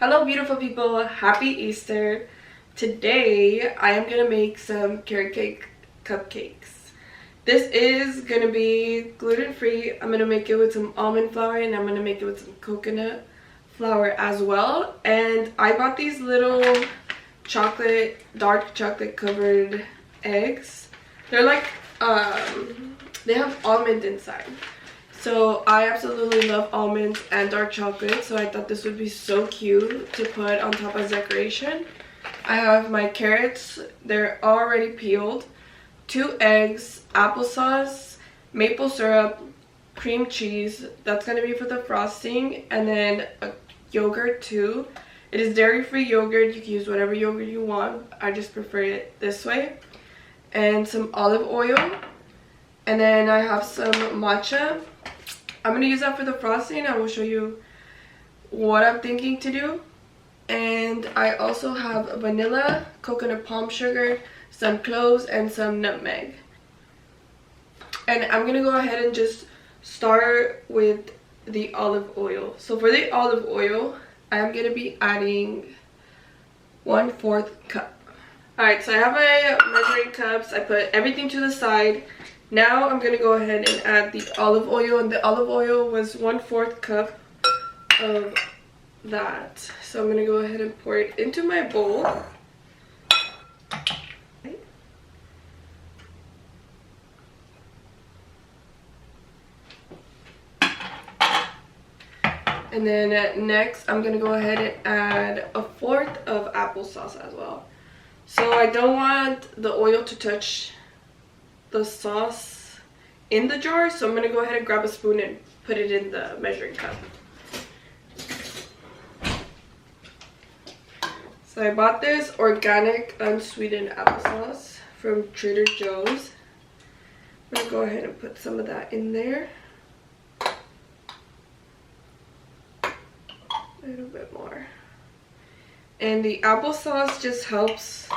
Hello beautiful people, happy Easter. Today I am gonna make some carrot cake cupcakes. This is gonna be gluten-free. I'm gonna make it with some almond flour and I'm gonna make it with some coconut flour as well. And I bought these little dark chocolate covered eggs. They're like they have almond inside. So I absolutely love almonds and dark chocolate, so I thought this would be so cute to put on top as decoration. I have my carrots, they're already peeled, 2 eggs, applesauce, maple syrup, cream cheese, that's going to be for the frosting, and then a yogurt too. It is dairy-free yogurt, you can use whatever yogurt you want, I just prefer it this way. And some olive oil, and then I have some matcha. I'm going to use that for the frosting. I will show you what I'm thinking to do. And I also have vanilla, coconut palm sugar, some cloves, and some nutmeg. And I'm going to go ahead and just start with the olive oil. So for the olive oil, I'm going to be adding 1/4 cup. Alright, so I have my measuring cups. I put everything to the side. Now I'm going to go ahead and add the olive oil, and the olive oil was 1/4 cup of that. So I'm going to go ahead and pour it into my bowl. And then next I'm going to go ahead and add 1/4 of applesauce as well. So I don't want the oil to touch the sauce in the jar, so I'm going to go ahead and grab a spoon and put it in the measuring cup. So I bought this organic unsweetened applesauce from Trader Joe's. I'm going to go ahead and put some of that in there. A little bit more. And the applesauce just helps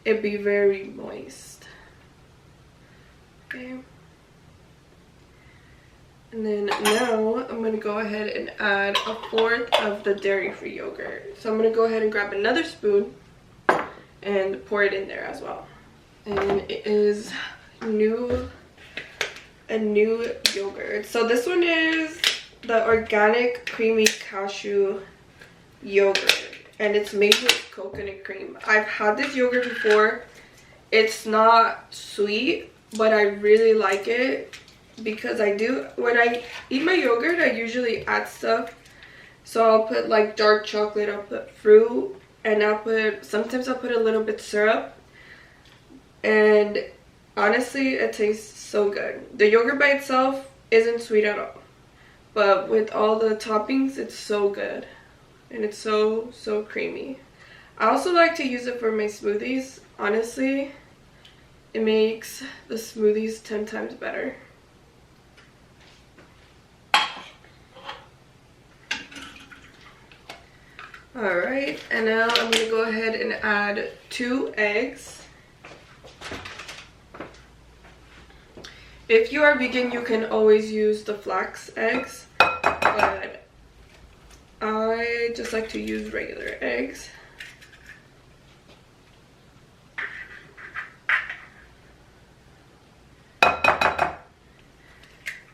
it be very moist. Okay. And then now I'm going to go ahead and add 1/4 of the dairy-free yogurt. So I'm going to go ahead and grab another spoon and pour it in there as well. And it is a new yogurt. So this one is the organic creamy cashew yogurt, and it's made with coconut cream. I've had this yogurt before. It's not sweet, but I really like it because when I eat my yogurt, I usually add stuff. So I'll put like dark chocolate, I'll put fruit, and sometimes I'll put a little bit syrup. And honestly, it tastes so good. The yogurt by itself isn't sweet at all, but with all the toppings, it's so good. And it's so creamy. I also like to use it for my smoothies. Honestly, it makes the smoothies 10 times better. Alright, and now I'm going to go ahead and add 2 eggs. If you are vegan, you can always use the flax eggs, but I just like to use regular eggs.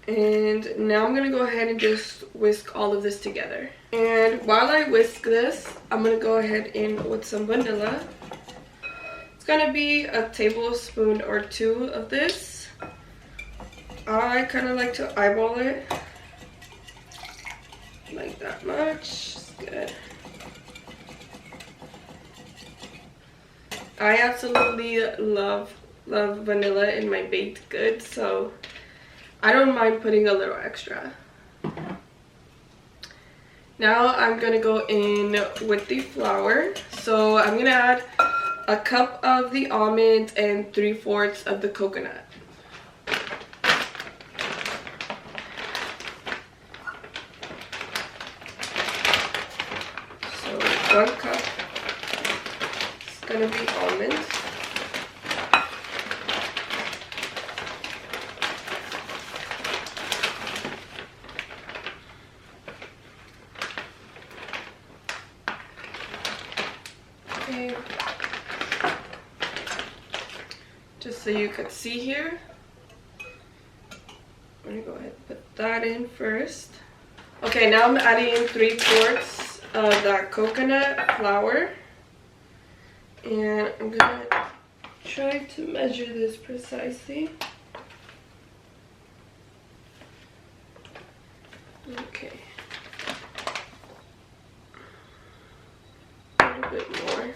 And now I'm going to go ahead and just whisk all of this together. And while I whisk this, I'm going to go ahead in with some vanilla. It's going to be a tablespoon or 2 of this. I kind of like to eyeball it. Like that much. It's good. I absolutely love vanilla in my baked goods, so I don't mind putting a little extra. Now I'm going to go in with the flour. So I'm going to add a cup of the almonds and 3/4 of the coconut. So 1 cup is going to be almonds. so you could see here. I'm gonna go ahead and put that in first. Okay, now I'm adding 3/4 of that coconut flour. And I'm gonna try to measure this precisely. Okay. A little bit more.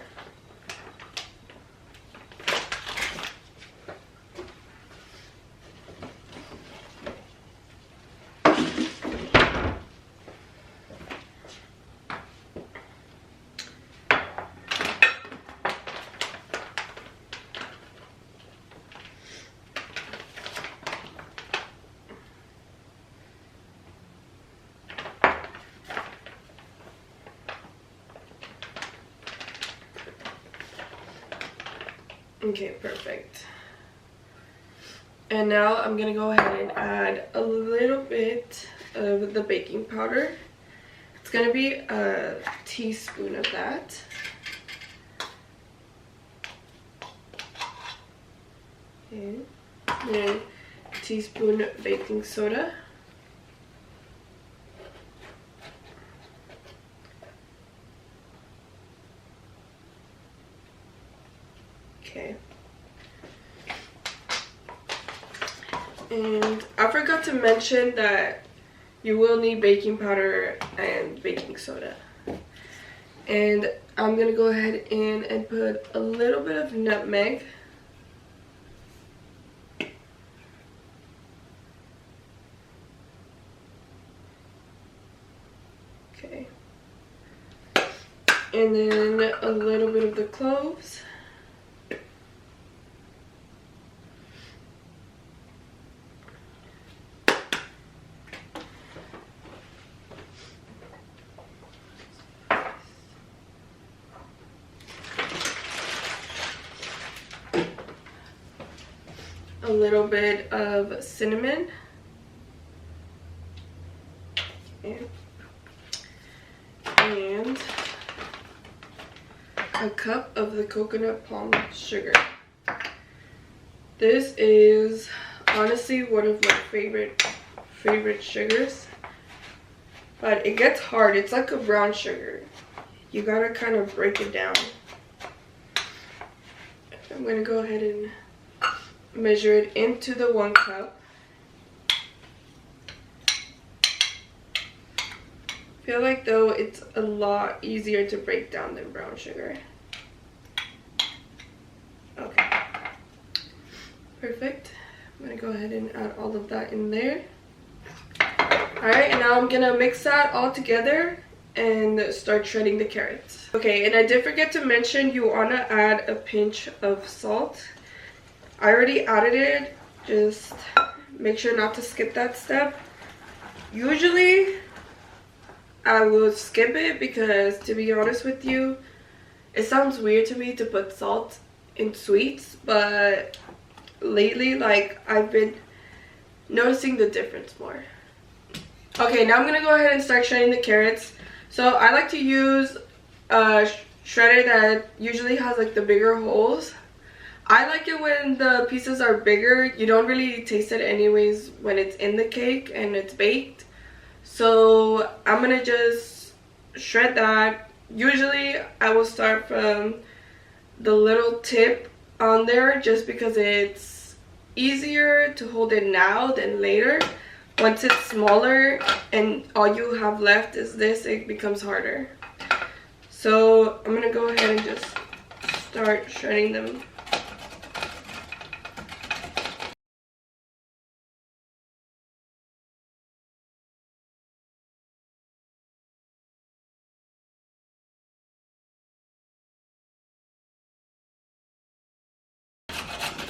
Okay, perfect. And now I'm gonna go ahead and add a little bit of the baking powder. It's gonna be a teaspoon of that. Okay. And then a teaspoon baking soda. Okay. And I forgot to mention that you will need baking powder and baking soda. And I'm gonna go ahead and put a little bit of nutmeg. Okay. And then a little bit of the cloves. A little bit of cinnamon. And a cup of the coconut palm sugar. This is honestly one of my favorite sugars, but it gets hard. It's like a brown sugar. You gotta kind of break it down. I'm gonna go ahead and measure it into the 1 cup. I feel like though it's a lot easier to break down than brown sugar. Okay, perfect. I'm gonna go ahead and add all of that in there. Alright, and now I'm gonna mix that all together and start shredding the carrots. Okay, and I did forget to mention you wanna add a pinch of salt. I already added it, just make sure not to skip that step. Usually I will skip it because, to be honest with you, it sounds weird to me to put salt in sweets, but lately, like, I've been noticing the difference more. Okay, now I'm gonna go ahead and start shredding the carrots. So I like to use a shredder that usually has like the bigger holes. I like it when the pieces are bigger. You don't really taste it anyways when it's in the cake and it's baked. So I'm gonna just shred that. Usually I will start from the little tip on there just because it's easier to hold it now than later. Once it's smaller and all you have left is this, it becomes harder. So I'm gonna go ahead and just start shredding them.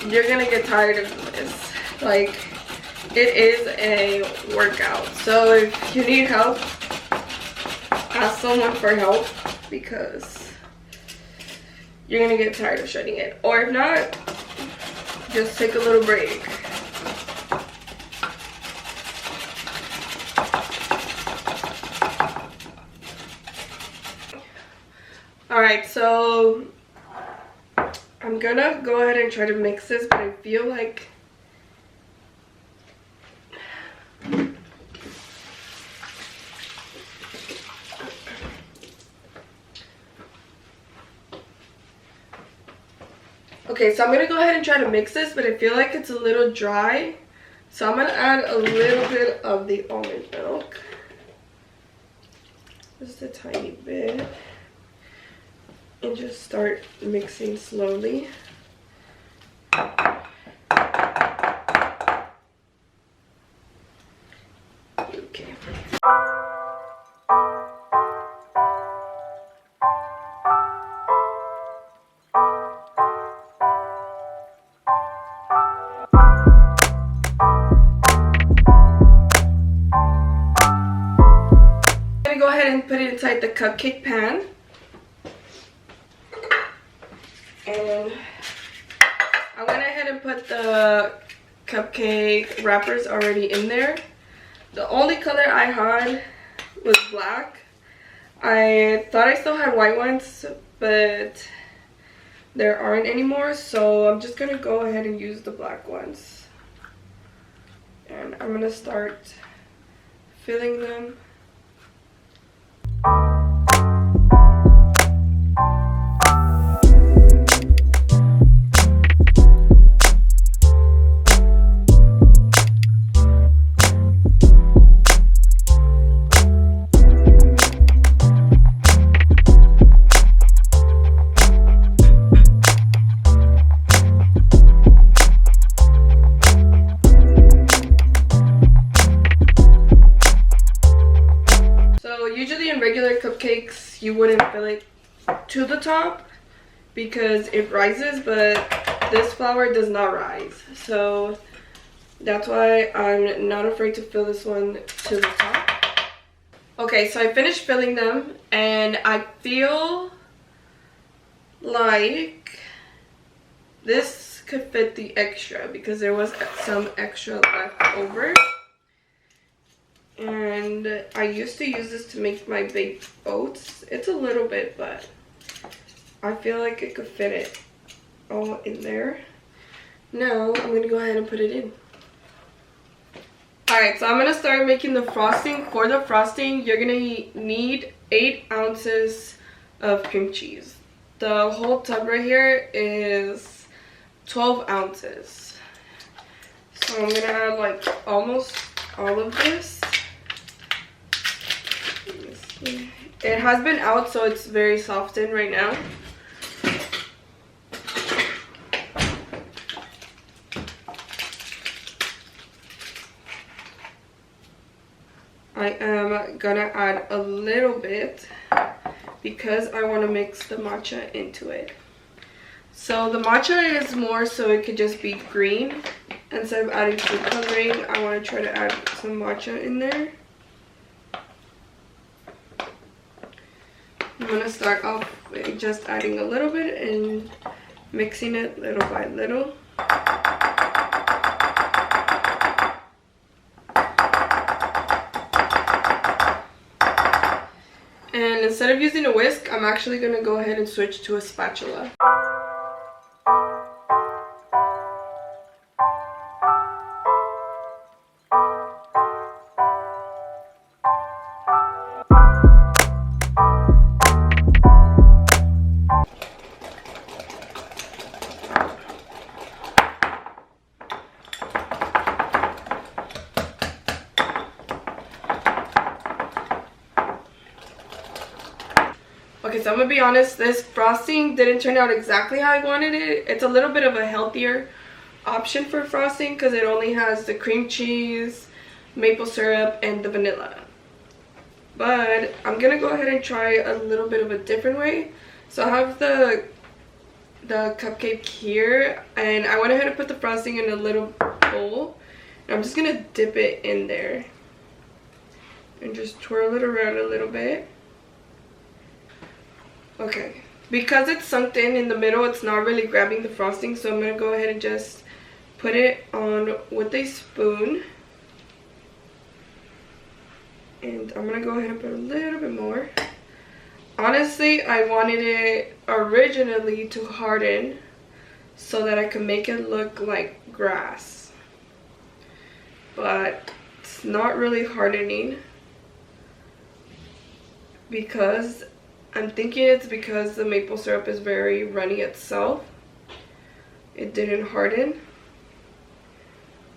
You're gonna get tired of this. Like, it is a workout. So if you need help, ask someone for help because you're gonna get tired of shredding it. Or if not, just take a little break. Alright, so I'm gonna go ahead and try to mix this, but I feel like okay, so I'm gonna go ahead and try to mix this, but I feel like it's a little dry. So I'm gonna add a little bit of the almond milk. Just a tiny bit. And just start mixing slowly. Okay. Go ahead and put it inside the cupcake pan, and I went ahead and put the cupcake wrappers already in there. The only color I had was black. I thought I still had white ones, but there aren't anymore, so I'm just gonna go ahead and use the black ones, and I'm gonna start filling them. Usually in regular cupcakes you wouldn't fill it to the top because it rises, but this flour does not rise, so that's why I'm not afraid to fill this one to the top. Okay, so I finished filling them, and I feel like this could fit the extra because there was some extra left over. And I used to use this to make my baked oats. It's a little bit, but I feel like it could fit it all in there. Now I'm going to go ahead and put it in. Alright, so I'm going to start making the frosting. For the frosting, you're going to need 8 ounces of cream cheese. The whole tub right here is 12 ounces. So I'm going to add like almost all of this. It has been out, so it's very softened right now. I am gonna add a little bit because I want to mix the matcha into it. So the matcha is more so it could just be green. Instead of adding food coloring, I want to try to add some matcha in there. I'm going to start off with just adding a little bit and mixing it little by little. And instead of using a whisk, I'm actually going to go ahead and switch to a spatula. Okay, so I'm gonna be honest, this frosting didn't turn out exactly how I wanted it. It's a little bit of a healthier option for frosting because it only has the cream cheese, maple syrup, and the vanilla. But I'm gonna go ahead and try a little bit of a different way. So I have the cupcake here, and I went ahead and put the frosting in a little bowl. And I'm just gonna dip it in there and just twirl it around a little bit. Okay, because it's sunk in the middle, it's not really grabbing the frosting, so I'm going to go ahead and just put it on with a spoon. And I'm going to go ahead and put a little bit more. Honestly, I wanted it originally to harden, so that I can make it look like grass. But it's not really hardening because I'm thinking it's because the maple syrup is very runny itself. It didn't harden.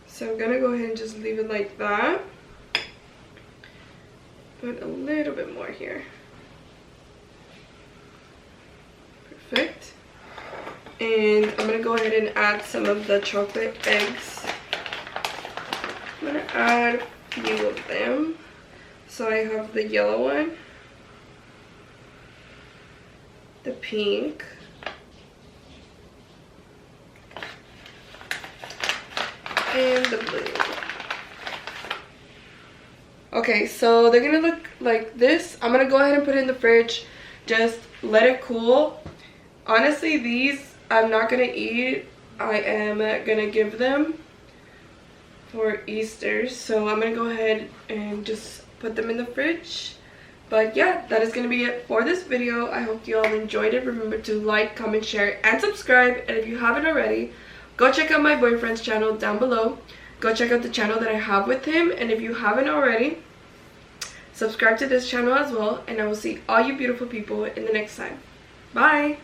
So I'm gonna go ahead and just leave it like that. Put a little bit more here. Perfect. And I'm gonna go ahead and add some of the chocolate eggs. I'm gonna add a few of them. So I have the yellow one, the pink, and the blue. Okay, so they're gonna look like this. I'm gonna go ahead and put it in the fridge, just let it cool. Honestly, these I'm not gonna eat. I am gonna give them for Easter, so I'm gonna go ahead and just put them in the fridge. But yeah, that is gonna be it for this video. I hope you all enjoyed it. Remember to like, comment, share, and subscribe. And if you haven't already, go check out my boyfriend's channel down below. Go check out the channel that I have with him. And if you haven't already, subscribe to this channel as well. And I will see all you beautiful people in the next time. Bye!